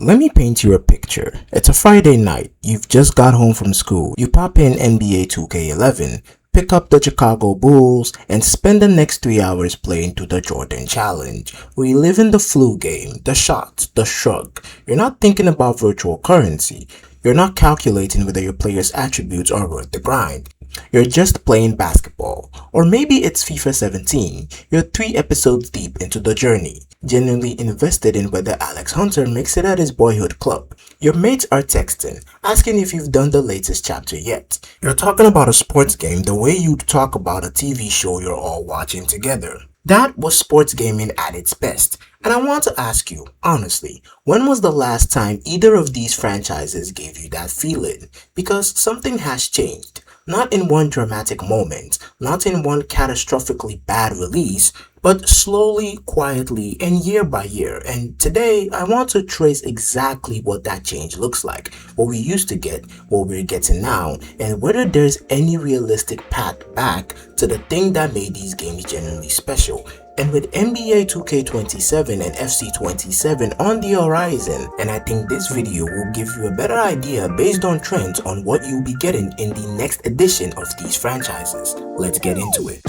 Let me paint you a picture. It's a Friday night. You've just got home from school. You pop in NBA 2K11, pick up the Chicago Bulls, and spend the next 3 hours playing through the Jordan Challenge. We live in the flu game, the shot, the shrug. You're not thinking about virtual currency. You're not calculating whether your player's attributes are worth the grind. You're just playing basketball. Or maybe it's FIFA 17. You're 3 episodes deep into the journey, genuinely invested in whether Alex Hunter makes it at his boyhood club. Your mates are texting, asking if you've done the latest chapter yet. You're talking about a sports game the way you'd talk about a TV show you're all watching together. That was sports gaming at its best. And I want to ask you, honestly, when was the last time either of these franchises gave you that feeling? Because something has changed. Not in one dramatic moment, not in one catastrophically bad release, but slowly, quietly, and year by year. And today, I want to trace exactly what that change looks like, what we used to get, what we're getting now, and whether there's any realistic path back to the thing that made these games genuinely special. And with NBA 2K27 and FC27 on the horizon, and I think this video will give you a better idea based on trends on what you'll be getting in the next edition of these franchises. Let's get into it.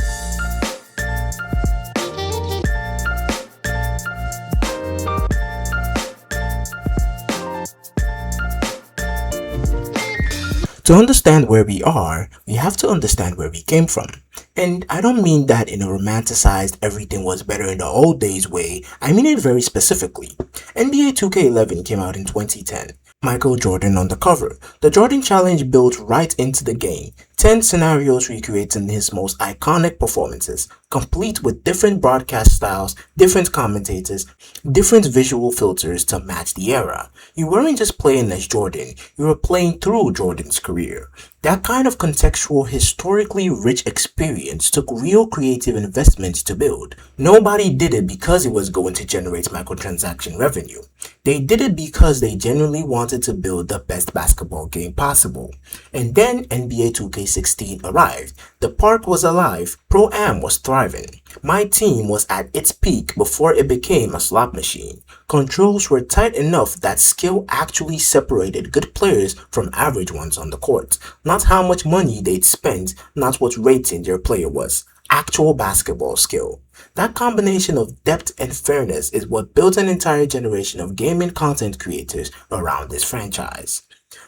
To understand where we are, we have to understand where we came from. And I don't mean that in a romanticized everything was better in the old days way, I mean it very specifically. NBA 2K11 came out in 2010. Michael Jordan on the cover. The Jordan Challenge built right into the game. 10 scenarios recreating his most iconic performances, complete with different broadcast styles, different commentators, different visual filters to match the era. You weren't just playing as Jordan, you were playing through Jordan's career. That kind of contextual, historically rich experience took real creative investment to build. Nobody did it because it was going to generate microtransaction revenue. They did it because they genuinely wanted to build the best basketball game possible. And then NBA 2K16 arrived. The park was alive, Pro-Am was thriving. My team was at its peak before it became a slot machine. Controls were tight enough that skill actually separated good players from average ones on the court. Not how much money they'd spent, not what rating their player was. Actual basketball skill. That combination of depth and fairness is what built an entire generation of gaming content creators around this franchise.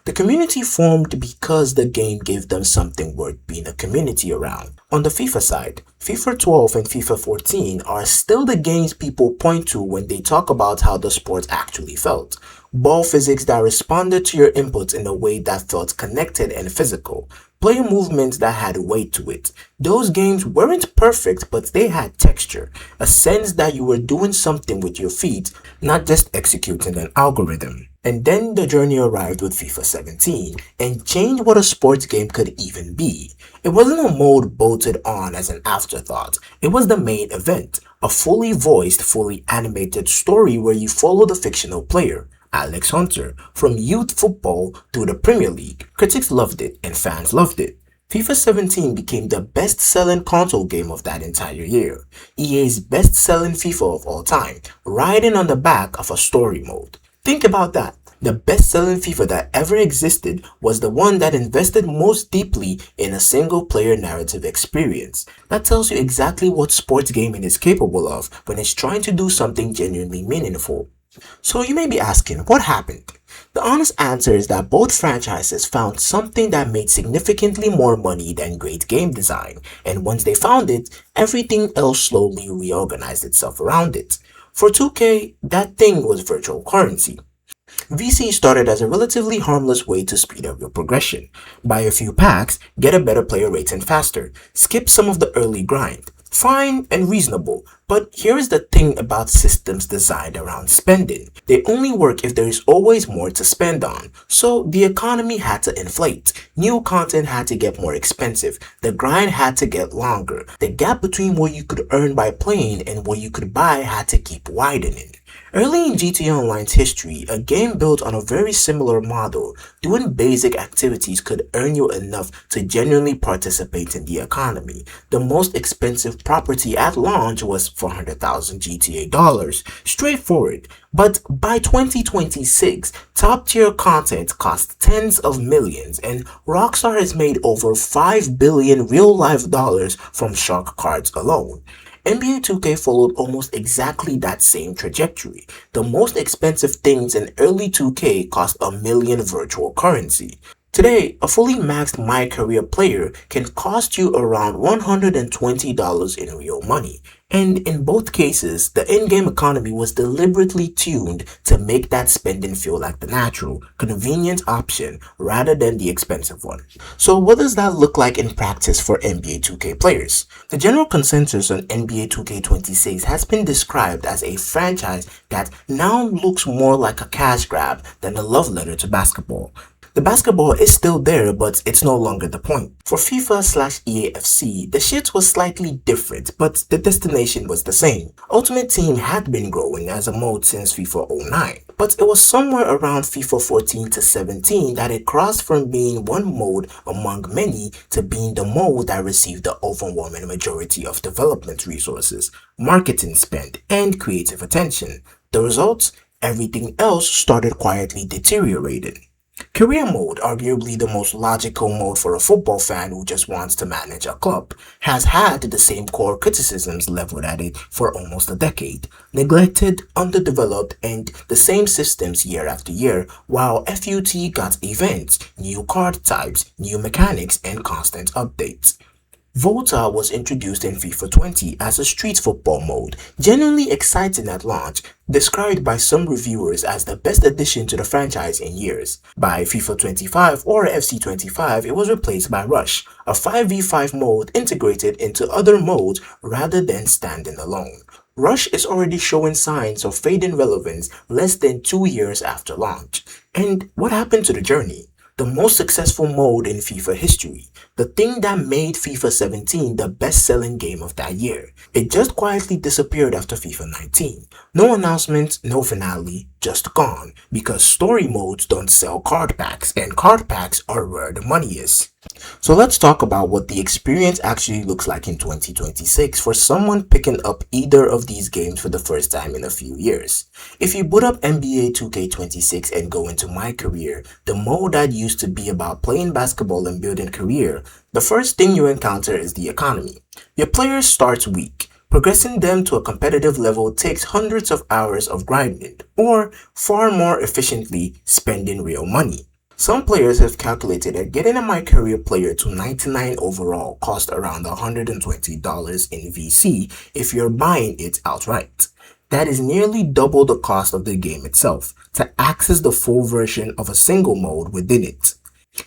The community formed because the game gave them something worth being a community around. On the FIFA side, FIFA 12 and FIFA 14 are still the games people point to when they talk about how the sport actually felt. Ball physics that responded to your inputs in a way that felt connected and physical. Player movements that had weight to it. Those games weren't perfect, but they had texture, a sense that you were doing something with your feet, not just executing an algorithm. And then the journey arrived with FIFA 17 and changed what a sports game could even be. It wasn't a mode bolted on as an afterthought. It was the main event, a fully voiced, fully animated story where you follow the fictional player, Alex Hunter, from youth football to the Premier League. Critics loved it and fans loved it. FIFA 17 became the best-selling console game of that entire year, EA's best-selling FIFA of all time, riding on the back of a story mode. Think about that. The best-selling FIFA that ever existed was the one that invested most deeply in a single-player narrative experience. That tells you exactly what sports gaming is capable of when it's trying to do something genuinely meaningful. So you may be asking, what happened? The honest answer is that both franchises found something that made significantly more money than great game design, and once they found it, everything else slowly reorganized itself around it. For 2K, that thing was virtual currency. VC started as a relatively harmless way to speed up your progression. Buy a few packs, get a better player rating faster, skip some of the early grind. Fine and reasonable, but here's the thing about systems designed around spending. They only work if there is always more to spend on. So the economy had to inflate. New content had to get more expensive. The grind had to get longer. The gap between what you could earn by playing and what you could buy had to keep widening. Early in GTA Online's history, a game built on a very similar model, doing basic activities could earn you enough to genuinely participate in the economy. The most expensive property at launch was 400,000 GTA dollars. Straightforward. But by 2026, top-tier content cost tens of millions, and Rockstar has made over 5 billion real-life dollars from shark cards alone. NBA 2K followed almost exactly that same trajectory. The most expensive things in early 2K cost a million virtual currency. Today, a fully maxed MyCareer player can cost you around $120 in real money. And in both cases, the in-game economy was deliberately tuned to make that spending feel like the natural, convenient option rather than the expensive one. So what does that look like in practice for NBA 2K players? The general consensus on NBA 2K26 has been described as a franchise that now looks more like a cash grab than a love letter to basketball. The basketball is still there, but it's no longer the point. For FIFA/EAFC, the shit was slightly different, but the destination was the same. Ultimate Team had been growing as a mode since FIFA 09, but it was somewhere around FIFA 14 to 17 that it crossed from being one mode among many to being the mode that received the overwhelming majority of development resources, marketing spend, and creative attention. The result? Everything else started quietly deteriorating. Career mode, arguably the most logical mode for a football fan who just wants to manage a club, has had the same core criticisms leveled at it for almost a decade. Neglected, underdeveloped, and the same systems year after year, while FUT got events, new card types, new mechanics, and constant updates. Volta was introduced in FIFA 20 as a street football mode, genuinely exciting at launch, described by some reviewers as the best addition to the franchise in years. By FIFA 25 or FC25, it was replaced by Rush, a 5v5 mode integrated into other modes rather than standing alone. Rush is already showing signs of fading relevance less than 2 years after launch. And what happened to the journey? The most successful mode in FIFA history, the thing that made FIFA 17 the best-selling game of that year. It just quietly disappeared after FIFA 19. No announcement, no finale, just gone, because story modes don't sell card packs, and card packs are where the money is. So let's talk about what the experience actually looks like in 2026 for someone picking up either of these games for the first time in a few years. If you boot up NBA 2K26 and go into MyCareer, the mode that used to be about playing basketball and building career, the first thing you encounter is the economy. Your players start weak. Progressing them to a competitive level takes hundreds of hours of grinding, or far more efficiently, spending real money. Some players have calculated that getting a MyCareer player to 99 overall costs around $120 in VC if you're buying it outright. That is nearly double the cost of the game itself to access the full version of a single mode within it.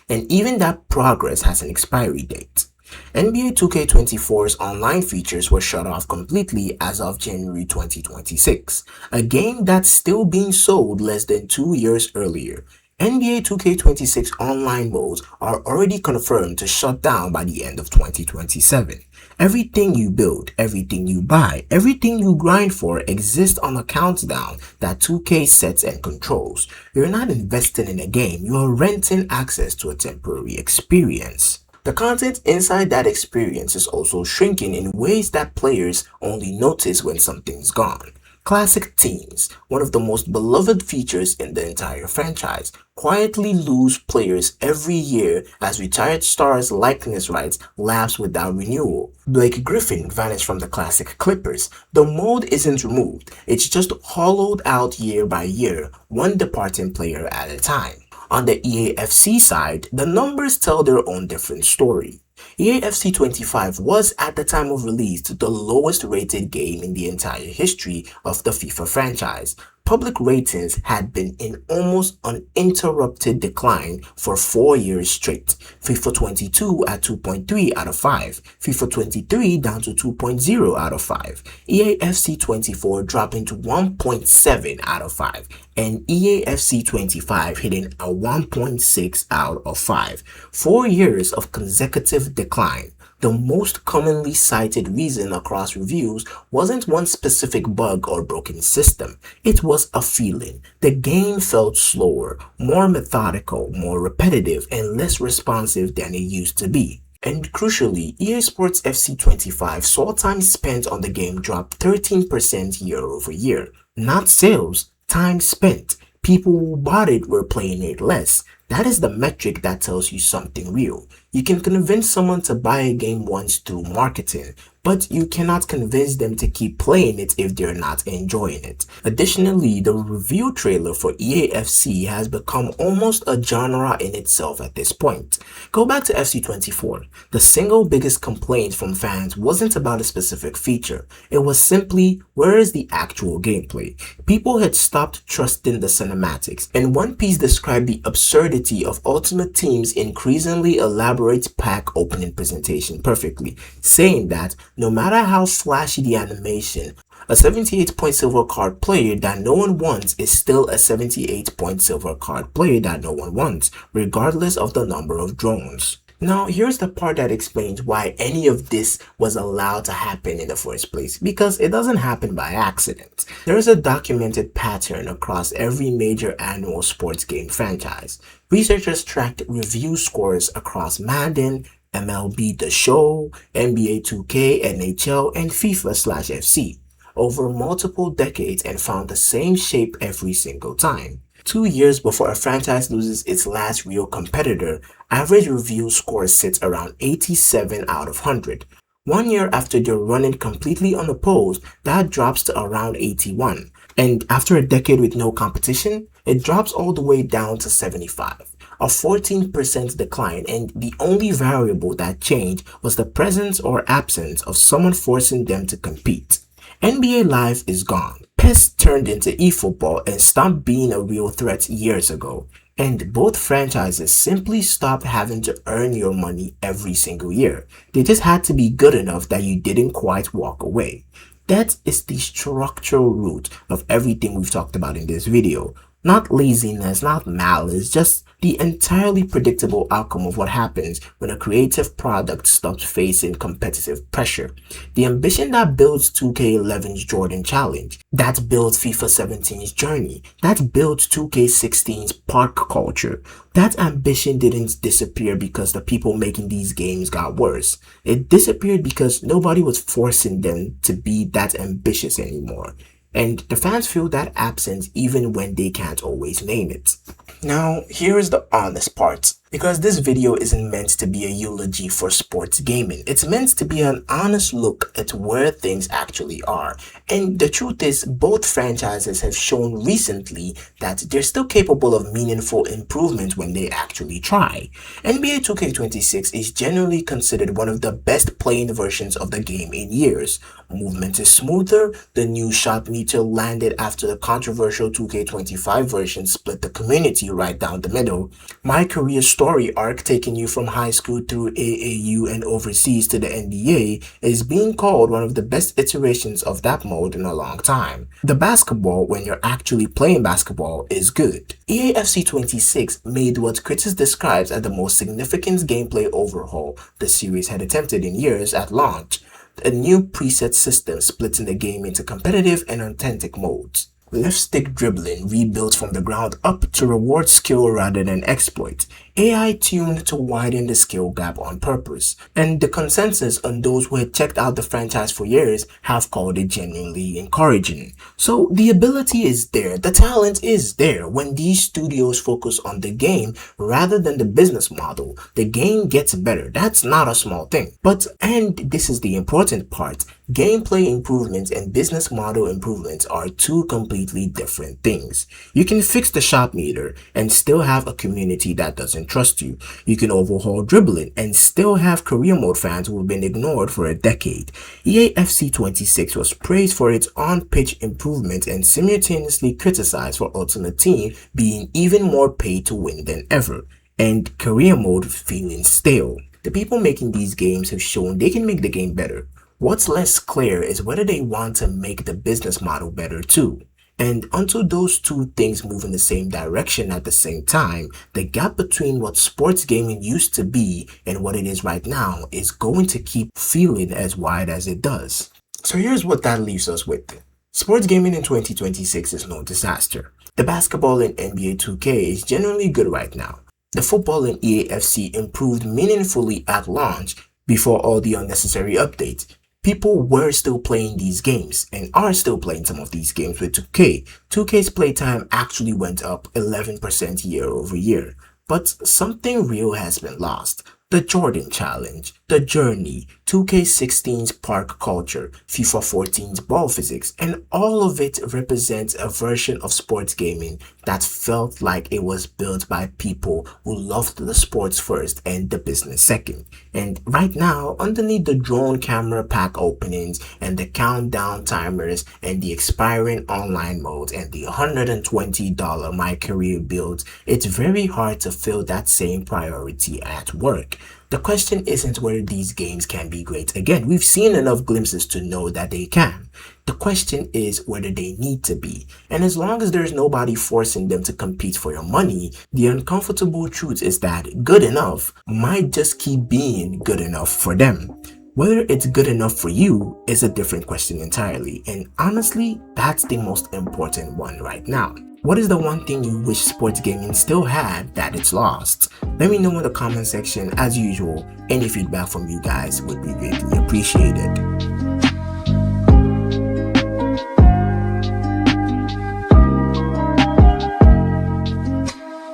And even that progress has an expiry date. NBA 2K24's online features were shut off completely as of January 2026, a game that's still being sold less than 2 years earlier. NBA 2K26 online modes are already confirmed to shut down by the end of 2027. Everything you build, everything you buy, everything you grind for exists on a countdown that 2K sets and controls. You're not investing in a game, you're renting access to a temporary experience. The content inside that experience is also shrinking in ways that players only notice when something's gone. Classic teams, one of the most beloved features in the entire franchise, quietly lose players every year as retired stars' likeness rights lapse without renewal. Blake Griffin vanished from the classic Clippers. The mode isn't removed, it's just hollowed out year by year, one departing player at a time. On the EAFC side, the numbers tell their own different story. EAFC 25 was at the time of release the lowest rated game in the entire history of the FIFA franchise. Public ratings had been in almost uninterrupted decline for 4 years straight. FIFA 22 at 2.3 out of 5, FIFA 23 down to 2.0 out of 5, EAFC 24 dropping to 1.7 out of 5, and EAFC 25 hitting a 1.6 out of 5. 4 years of consecutive decline. The most commonly cited reason across reviews wasn't one specific bug or broken system, it was a feeling. The game felt slower, more methodical, more repetitive, and less responsive than it used to be. And crucially, EA Sports FC 25 saw time spent on the game drop 13% year over year. Not sales, time spent. People who bought it were playing it less. That is the metric that tells you something real. You can convince someone to buy a game once through marketing, but you cannot convince them to keep playing it if they're not enjoying it. Additionally, the review trailer for EAFC has become almost a genre in itself at this point. Go back to FC 24. The single biggest complaint from fans wasn't about a specific feature. It was simply, where is the actual gameplay? People had stopped trusting the cinematics, and one piece described the absurdity of Ultimate Team's increasingly elaborate pack opening presentation perfectly, saying that no matter how flashy the animation, a 78-point silver card player that no one wants is still a 78-point silver card player that no one wants, regardless of the number of drones. Now, here's the part that explains why any of this was allowed to happen in the first place, because it doesn't happen by accident. There is a documented pattern across every major annual sports game franchise. Researchers tracked review scores across Madden, MLB The Show, NBA 2K, NHL, and FIFA/FC over multiple decades and found the same shape every single time. 2 years before a franchise loses its last real competitor, average review score sits around 87 out of 100. 1 year after they're running completely unopposed, that drops to around 81. And after a decade with no competition, it drops all the way down to 75. A 14% decline, and the only variable that changed was the presence or absence of someone forcing them to compete. NBA Live is gone. PES turned into eFootball and stopped being a real threat years ago. And both franchises simply stopped having to earn your money every single year. They just had to be good enough that you didn't quite walk away. That is the structural root of everything we've talked about in this video. Not laziness, not malice, just the entirely predictable outcome of what happens when a creative product stops facing competitive pressure. The ambition that builds 2K11's Jordan Challenge, that builds FIFA 17's Journey, that builds 2K16's Park Culture. That ambition didn't disappear because the people making these games got worse. It disappeared because nobody was forcing them to be that ambitious anymore. And the fans feel that absence even when they can't always name it. Now, here is the honest part. Because this video isn't meant to be a eulogy for sports gaming. It's meant to be an honest look at where things actually are. And the truth is, both franchises have shown recently that they're still capable of meaningful improvement when they actually try. NBA 2K26 is generally considered one of the best playing versions of the game in years. Movement is smoother, the new shot meter landed after the controversial 2K25 version split the community right down the middle. MyCareer story arc taking you from high school through AAU and overseas to the NBA is being called one of the best iterations of that mode in a long time. The basketball, when you're actually playing basketball, is good. EAFC 26 made what critics describes as the most significant gameplay overhaul the series had attempted in years at launch. A new preset system splitting the game into competitive and authentic modes. Left stick dribbling rebuilt from the ground up to reward skill rather than exploit. AI tuned to widen the skill gap on purpose. And the consensus on those who had checked out the franchise for years have called it genuinely encouraging. So the ability is there, the talent is there. When these studios focus on the game rather than the business model, the game gets better. That's not a small thing. But, and this is the important part, gameplay improvements and business model improvements are two completely different things. You can fix the shot meter and still have a community that doesn't trust you. You can overhaul dribbling and still have career mode fans who have been ignored for a decade. EAFC 26 was praised for its on-pitch improvements and simultaneously criticized for Ultimate Team being even more pay to win than ever, and career mode feeling stale. The people making these games have shown they can make the game better. What's less clear is whether they want to make the business model better too. And until those two things move in the same direction at the same time, the gap between what sports gaming used to be and what it is right now is going to keep feeling as wide as it does. So here's what that leaves us with. Sports gaming in 2026 is no disaster. The basketball in NBA 2K is generally good right now. The football in EAFC improved meaningfully at launch before all the unnecessary updates. People were still playing these games and are still playing some of these games with 2K. 2K's playtime actually went up 11% year over year. But something real has been lost. The Jordan Challenge, the Journey, 2K16's park culture, FIFA 14's ball physics, and all of it represents a version of sports gaming that felt like it was built by people who loved the sports first and the business second. And right now, underneath the drone camera pack openings and the countdown timers and the expiring online modes and the $120 MyCareer builds, it's very hard to feel that same priority at work. The question isn't whether these games can be great. Again, we've seen enough glimpses to know that they can. The question is whether they need to be. And as long as there's nobody forcing them to compete for your money, the uncomfortable truth is that good enough might just keep being good enough for them. Whether it's good enough for you is a different question entirely. And honestly, that's the most important one right now. What is the one thing you wish sports gaming still had that it's lost? Let me know in the comment section. As usual, any feedback from you guys would be greatly appreciated.